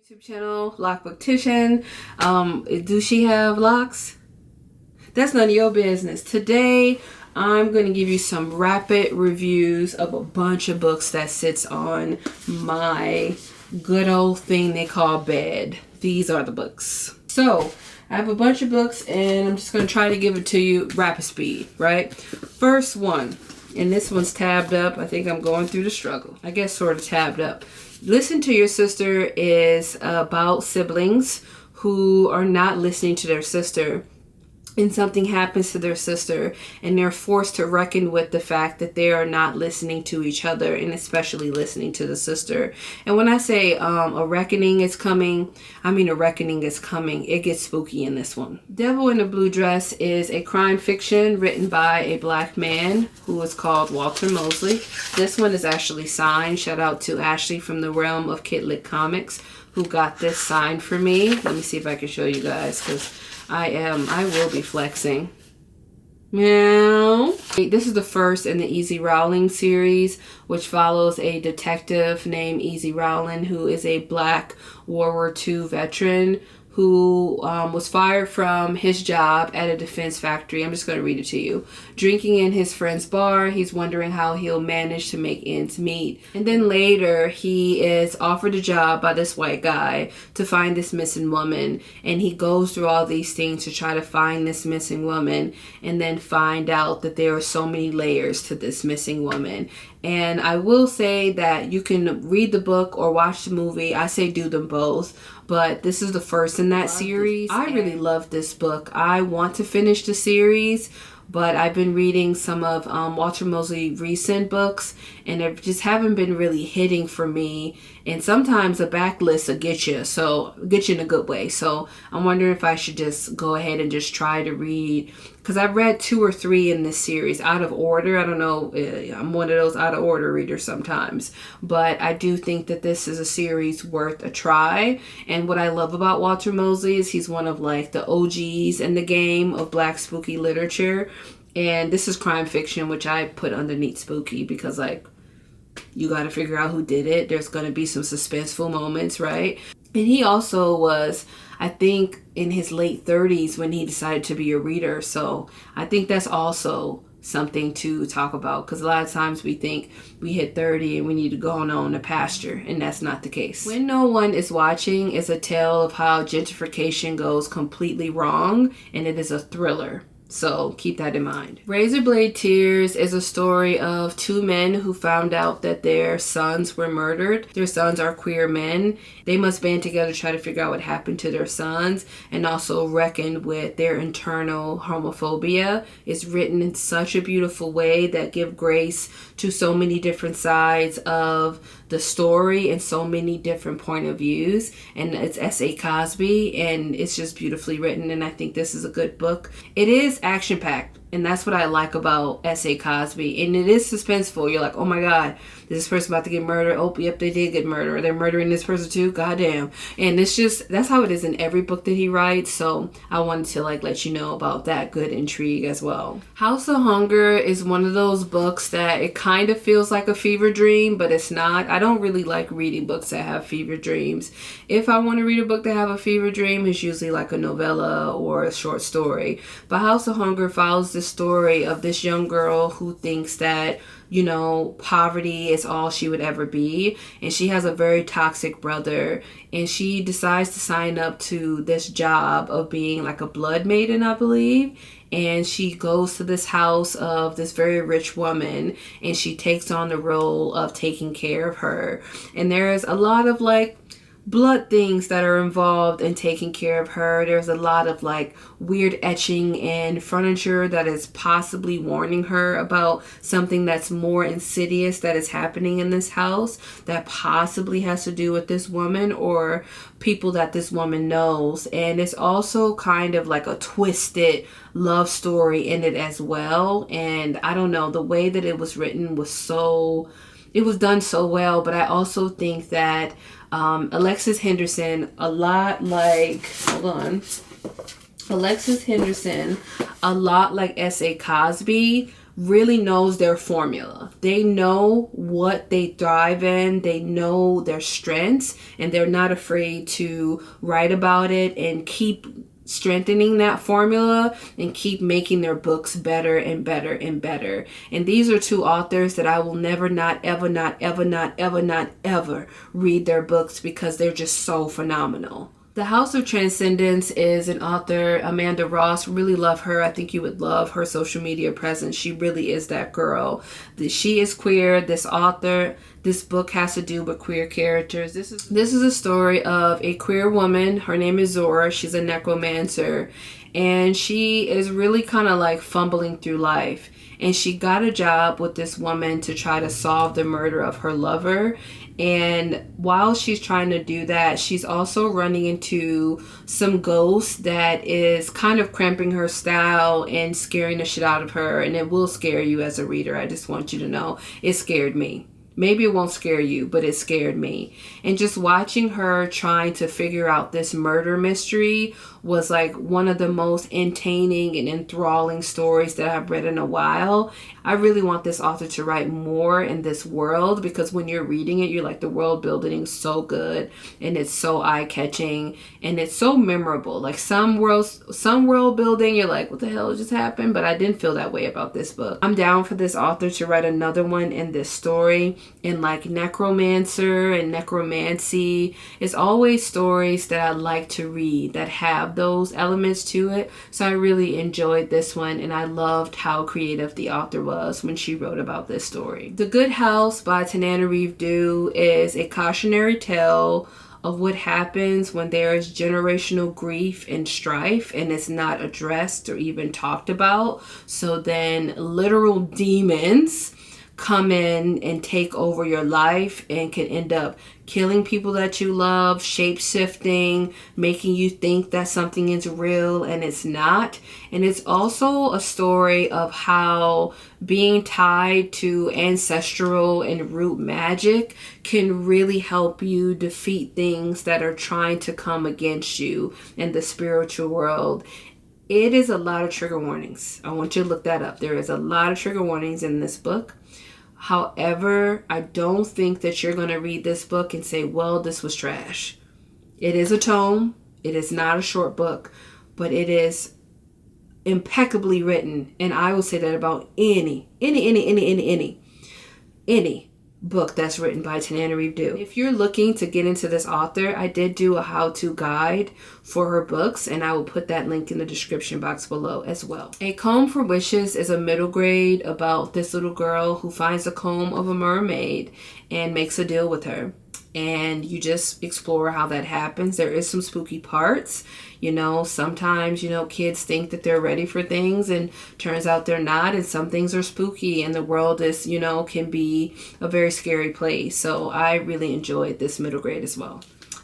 YouTube channel, Loc'D. Do she have locks? That's none of your business. Today, I'm going to give you some rapid reviews of a bunch of books that sits on my good old thing they call bed. These are the books. So, I have a bunch of books and I'm just going to try to give it to you rapid speed, right? First one, and this one's tabbed up. I think I'm going through the struggle. I guess sort of tabbed up. Listen to Your Sister is about siblings who are not listening to their sister, and something happens to their sister and they're forced to reckon with the fact that they are not listening to each other, and especially listening to the sister. And when I say a reckoning is coming, I mean a reckoning is coming. It gets spooky in this one. Devil in a Blue Dress is a crime fiction written by a black man who is called Walter Mosley. This one is actually signed. Shout out to Ashley from the realm of Kidlit Comics who got this signed for me. Let me see if I can show you guys, because I will be flexing. Meow. This is the first in the Easy Rowling series, which follows a detective named Easy Rowling, who is a black World War II veteran who was fired from his job at a defense factory. I'm just going to read it to you. Drinking in his friend's bar, he's wondering how he'll manage to make ends meet. And then later, he is offered a job by this white guy to find this missing woman. And he goes through all these things to try to find this missing woman, and then find out that there are so many layers to this missing woman. And I will say that you can read the book or watch the movie. I say do them both, but this is the first in that series. I really love this book. I want to finish the series, but I've been reading some of Walter Mosley's recent books, and they just haven't been really hitting for me. And sometimes a backlist will get you in a good way. So I'm wondering if I should just go ahead and just try to read, because I've read 2 or 3 in this series out of order. I don't know, I'm one of those out of order readers sometimes, but I do think that this is a series worth a try. And what I love about Walter Mosley is he's one of like the OGs in the game of black spooky literature. And this is crime fiction, which I put underneath spooky because, like, you got to figure out who did it. There's going to be some suspenseful moments, right? And he also was, I think, in his late 30s when he decided to be a reader. So I think that's also something to talk about, because a lot of times we think we hit 30 and we need to go on to pasture, and that's not the case. When No One Is Watching is a tale of how gentrification goes completely wrong, and it is a thriller. So keep that in mind. Razorblade Tears is a story of 2 men who found out that their sons were murdered. Their sons are queer men. They must band together to try to figure out what happened to their sons, and also reckon with their internal homophobia. It's written in such a beautiful way that give grace to so many different sides of the story and so many different point of views. And it's S.A. Cosby, and it's just beautifully written, and I think this is a good book. It is action-packed, and that's what I like about S.A. Cosby. And it is suspenseful. You're like, oh my God, is this person about to get murdered? Oh, yep, they did get murdered. They're murdering this person too? Goddamn. And it's just, that's how it is in every book that he writes. So I wanted to like let you know about that good intrigue as well. House of Hunger is one of those books that it kind of feels like a fever dream, but it's not. I don't really like reading books that have fever dreams. If I want to read a book that have a fever dream, it's usually like a novella or a short story. But House of Hunger follows the story of this young girl who thinks that, you know, poverty is all she would ever be. And she has a very toxic brother. And she decides to sign up to this job of being like a blood maiden, I believe. And she goes to this house of this very rich woman, and she takes on the role of taking care of her. And there's a lot of like blood things that are involved in taking care of her. There's a lot of like weird etching and furniture that is possibly warning her about something that's more insidious that is happening in this house that possibly has to do with this woman or people that this woman knows. And it's also kind of like a twisted love story in it as well. And I don't know, the way that it was written was it was done so well. But I also think that Alexis Henderson, a lot like, Alexis Henderson, a lot like S.A. Cosby, really knows their formula. They know what they thrive in. They know their strengths, and they're not afraid to write about it and keep strengthening that formula and keep making their books better and better and better. And these are two authors that I will never, not ever, not ever, not ever, not ever read their books because they're just so phenomenal. The House of Transcendence is an author, Amanda Ross. Really love her. I think you would love her social media presence. She really is that girl. She is queer. This book has to do with queer characters. This is a story of a queer woman. Her name is Zora. She's a necromancer. And she is really kind of like fumbling through life. And she got a job with this woman to try to solve the murder of her lover. And while she's trying to do that, she's also running into some ghosts that is kind of cramping her style and scaring the shit out of her. And it will scare you as a reader. I just want you to know it scared me. Maybe it won't scare you, but it scared me. And just watching her trying to figure out this murder mystery was like one of the most entertaining and enthralling stories that I've read in a while. I really want this author to write more in this world, because when you're reading it, you're like, the world building is so good and it's so eye-catching and it's so memorable. Like some world building, you're like, what the hell just happened? But I didn't feel that way about this book. I'm down for this author to write another one in this story. And like necromancer and necromancy is always stories that I like to read that have those elements to it. So I really enjoyed this one, and I loved how creative the author was when she wrote about this story. The Good House by Tananarive Due is a cautionary tale of what happens when there is generational grief and strife and it's not addressed or even talked about. So then literal demons come in and take over your life and can end up killing people that you love, shape-shifting, making you think that something is real and it's not. And it's also a story of how being tied to ancestral and root magic can really help you defeat things that are trying to come against you in the spiritual world. It is a lot of trigger warnings. I want you to look that up. There is a lot of trigger warnings in this book. However, I don't think that you're going to read this book and say, well, this was trash. It is a tome. It is not a short book, but it is impeccably written. And I will say that about any book that's written by Tananarive Due. If you're looking to get into this author, I did do a how-to guide for her books, and I will put that link in the description box below as well. A Comb for Wishes is a middle grade about this little girl who finds the comb of a mermaid and makes a deal with her. And you just explore how that happens. There is some spooky parts. Sometimes, kids think that they're ready for things and turns out they're not. And some things are spooky and the world is, can be a very scary place. So I really enjoyed this middle grade as well.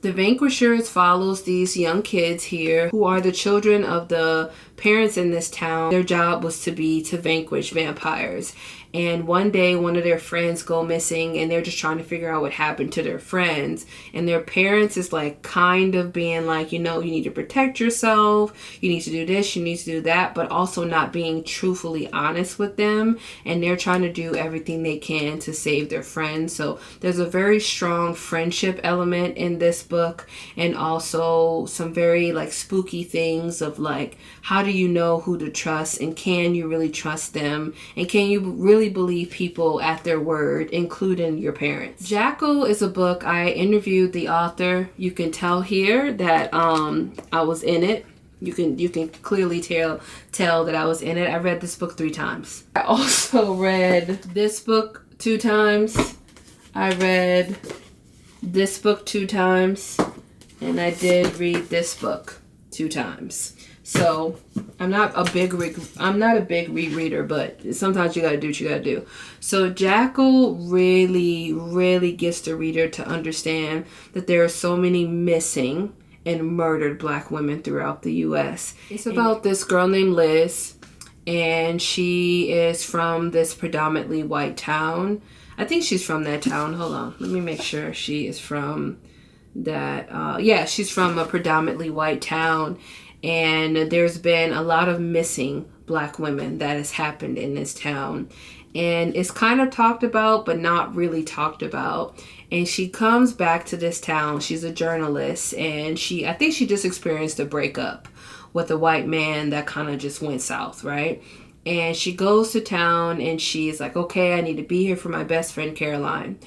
The Vanquishers follows these young kids here who are the children of the parents in this town. Their job was to vanquish vampires. And one day, one of their friends go missing, and they're just trying to figure out what happened to their friends. And their parents is like kind of being like, you need to protect yourself. You need to do this. You need to do that. But also not being truthfully honest with them. And they're trying to do everything they can to save their friends. So there's a very strong friendship element in this book. And also some very like spooky things of like, how do you know who to trust? And can you really trust them? And can you really believe people at their word, including your parents? Jacko is a book. I interviewed the author. You can tell here that I was in it. You can clearly tell that I was in it. I read this book 3 times. I also read this book 2 times. I read this book 2 times, and I did read this book 2 times. So I'm not a big rereader, but sometimes you gotta do what you gotta do. So Jacko really, really gets the reader to understand that there are so many missing and murdered Black women throughout the U.S. It's about this girl named Liz, and she is from this predominantly white town. I think she's from that town. Hold on, let me make sure she is from that. She's from a predominantly white town. And there's been a lot of missing black women that has happened in this town. And it's kind of talked about, but not really talked about. And she comes back to this town. She's a journalist, and I think she just experienced a breakup with a white man that kind of just went south, right? And she goes to town and she's like, okay, I need to be here for my best friend Caroline.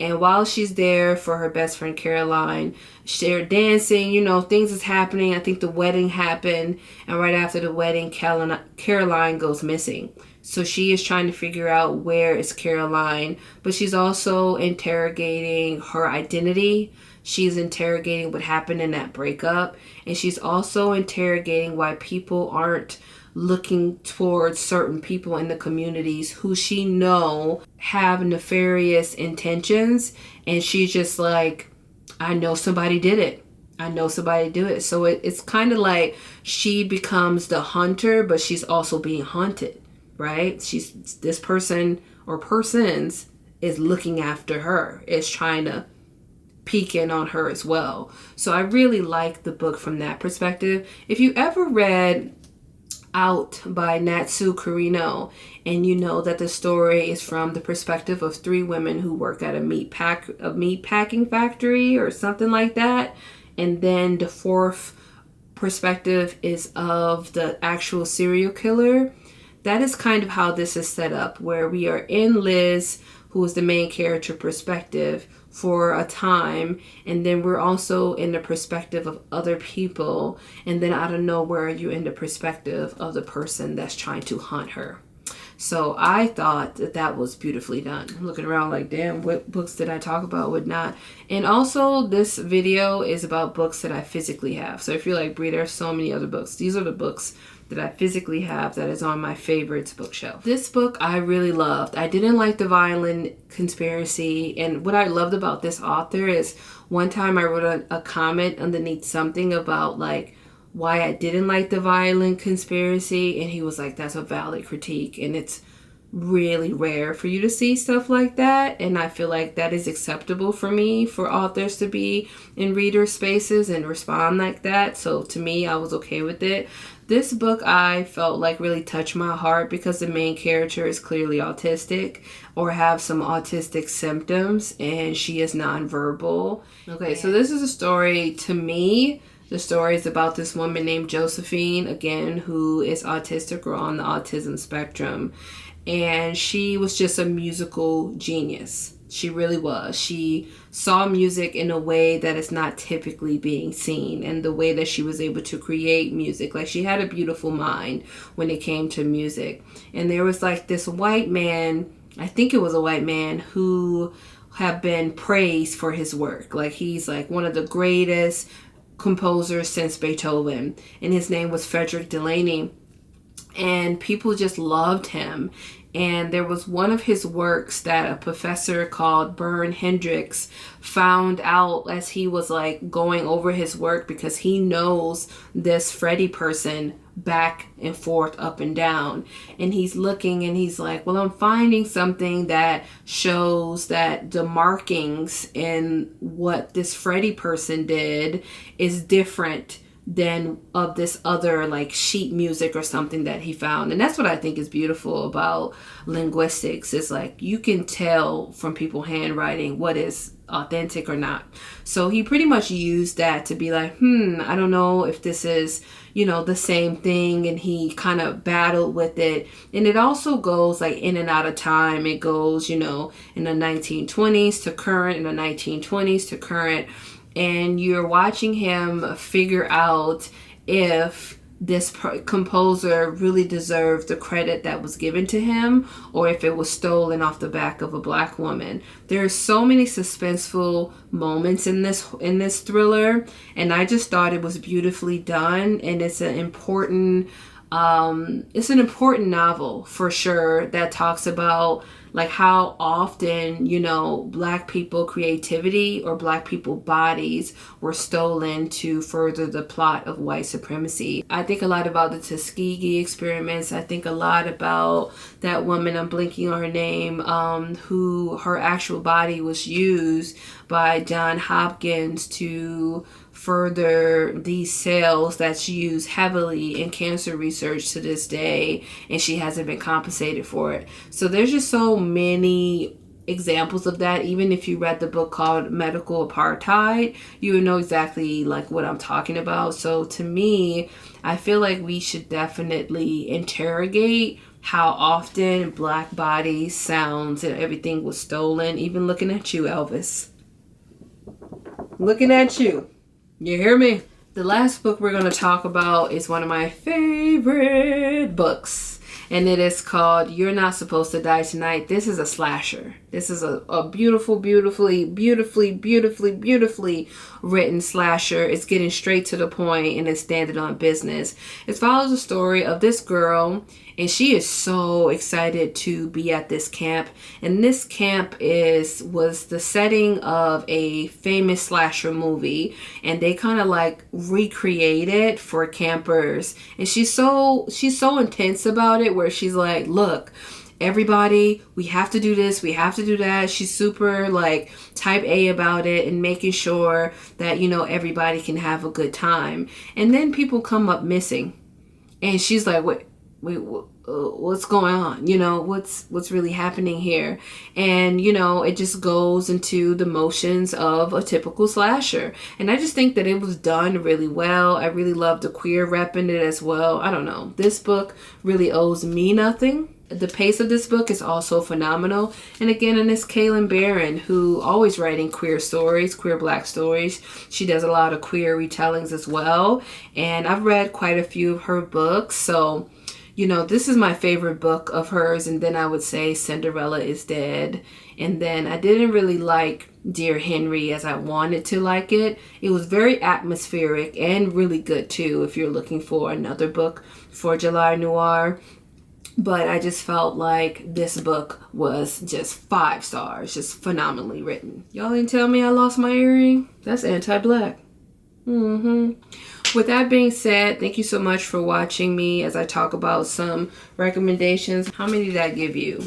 And while she's there for her best friend Caroline, they're dancing, things is happening. I think the wedding happened. And right after the wedding, Caroline goes missing. So she is trying to figure out where is Caroline, but she's also interrogating her identity. She's interrogating what happened in that breakup. And she's also interrogating why people aren't looking towards certain people in the communities who she know have nefarious intentions. And she's just like, I know somebody did it. I know somebody did it. So it's kind of like she becomes the hunter, but she's also being hunted, right? This person or persons is looking after her, is trying to peek in on her as well. So I really like the book from that perspective. If you ever read Out by Natsu Kirino, and you know that the story is from the perspective of 3 women who work at a meat packing factory or something like that, and then the 4th perspective is of the actual serial killer, that is kind of how this is set up, where we are in Liz, who is the main character perspective, for a time, and then we're also in the perspective of other people, and then out of nowhere you're in the perspective of the person that's trying to hunt her. So I thought that was beautifully done. I'm looking around like, damn, what books did I talk about, what not? And also this video is about books that I physically have. So if you're like, Brie, there's so many other books, these are the books that I physically have that is on my favorites bookshelf. This book I really loved. I didn't like The Violent Conspiracy, and what I loved about this author is one time I wrote a comment underneath something about like why I didn't like The Violent Conspiracy, and he was like, that's a valid critique, and it's really rare for you to see stuff like that, and I feel like that is acceptable for me, for authors to be in reader spaces and respond like that. So to me, I was okay with it. This book I felt like really touched my heart because the main character is clearly autistic or have some autistic symptoms, and she is nonverbal. Okay, so this is a story, to me, the story is about this woman named Josephine, again, who is autistic or on the autism spectrum. And she was just a musical genius. She really was. She saw music in a way that is not typically being seen, and the way that she was able to create music. Like, she had a beautiful mind when it came to music. And there was like this white man, I think it was a white man, who have been praised for his work. Like, he's like one of the greatest composers since Beethoven, and his name was Frederick Delaney. And people just loved him. And there was one of his works that a professor called Bern Hendricks found out as he was like going over his work, because he knows this Freddie person back and forth, up and down. And he's looking and he's like, well, I'm finding something that shows that the markings in what this Freddie person did is different than of this other like sheet music or something that he found. And that's what I think is beautiful about linguistics, is like you can tell from people handwriting what is authentic or not. So he pretty much used that to be like, I don't know if this is, the same thing. And he kind of battled with it. And it also goes like in and out of time. It goes, in the 1920s to current, in the 1920s to current. And you're watching him figure out if this composer really deserved the credit that was given to him, or if it was stolen off the back of a black woman. There are so many suspenseful moments in this thriller, and I just thought it was beautifully done. And it's an important novel for sure, that talks about like how often, black people creativity or black people bodies were stolen to further the plot of white supremacy. I think a lot about the Tuskegee experiments. I think a lot about that woman, I'm blinking on her name, who her actual body was used by John Hopkins to further these cells that's used heavily in cancer research to this day, and she hasn't been compensated for it. So there's just so many examples of that. Even if you read the book called Medical Apartheid, you would know exactly like what I'm talking about. So to me, I feel like we should definitely interrogate how often Black bodies, sounds, and everything was stolen. Even looking at you, Elvis. Looking at you. You hear me? The last book we're going to talk about is one of my favorite books. And it is called You're Not Supposed to Die Tonight. This is a slasher. This is a beautifully written slasher. It's getting straight to the point and it's standing on business. It follows the story of this girl, and she is so excited to be at this camp. And this camp was the setting of a famous slasher movie, and they kind of like recreate it for campers. And she's so intense about it, where she's like, look, everybody, we have to do this, we have to do that. She's super like type A about it and making sure that, you know, everybody can have a good time. And then people come up missing, and she's like, wait, what's going on? You know, what's really happening here? And, you know, it just goes into the motions of a typical slasher. And I just think that it was done really well. I really love the queer rep in it as well. I don't know. This book really owes me nothing. The pace of this book is also phenomenal. And again, and it's Kaylin Barron, who always writing queer stories, queer Black stories. She does a lot of queer retellings as well. And I've read quite a few of her books. So, you know, this is my favorite book of hers. And then I would say Cinderella is Dead. And then I didn't really like Dear Henry as I wanted to like it. It was very atmospheric and really good too, if you're looking for another book for July Noir. But I just felt like this book was just 5 stars, just phenomenally written. Y'all didn't tell me I lost my earring? That's anti-Black. With that being said, thank you so much for watching me as I talk about some recommendations. How many did I give you?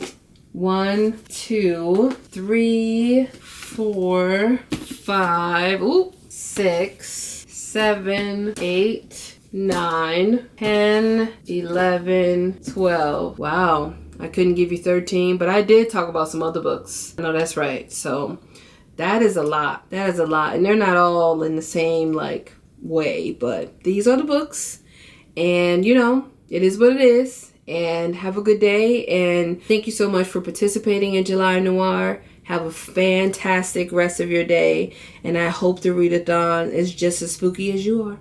1, 2, 3, 4, 5, 6, 7, 8, 9, 10, 11, 12. Wow, I couldn't give you 13, but I did talk about some other books. No, that's right. So that is a lot. That is a lot. And they're not all in the same like way, but these are the books. And you know, it is what it is. And have a good day. And thank you so much for participating in July Noir. Have a fantastic rest of your day. And I hope the readathon is just as spooky as you are.